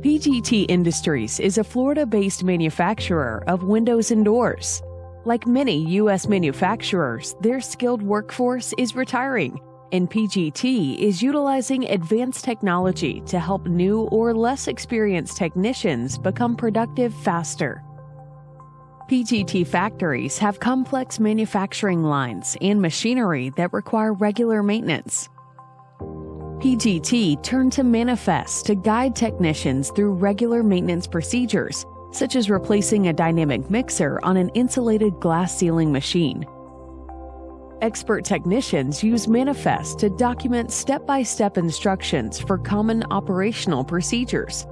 PGT Industries is a Florida-based manufacturer of windows and doors. Like many U.S. manufacturers, their skilled workforce is retiring, and PGT is utilizing advanced technology to help new or less experienced technicians become productive faster. PGT factories have complex manufacturing lines and machinery that require regular maintenance. PGT turned to Manifest to guide technicians through regular maintenance procedures, such as replacing a dynamic mixer on an insulated glass ceiling machine. Expert technicians use Manifest to document step-by-step instructions for common operational procedures.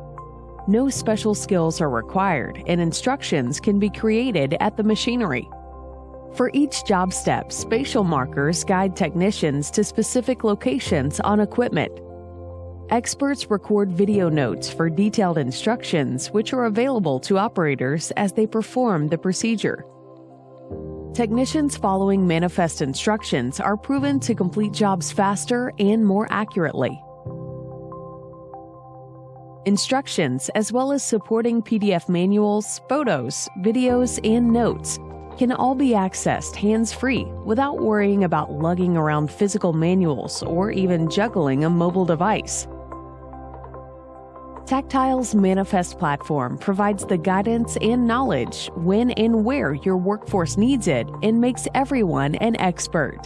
No special skills are required, and instructions can be created at the machinery. For each job step, spatial markers guide technicians to specific locations on equipment. Experts record video notes for detailed instructions, which are available to operators as they perform the procedure. Technicians following Manifest instructions are proven to complete jobs faster and more accurately. Instructions, as well as supporting PDF manuals, photos, videos, and notes, can all be accessed hands-free without worrying about lugging around physical manuals or even juggling a mobile device. Tactile's Manifest platform provides the guidance and knowledge when and where your workforce needs it and makes everyone an expert.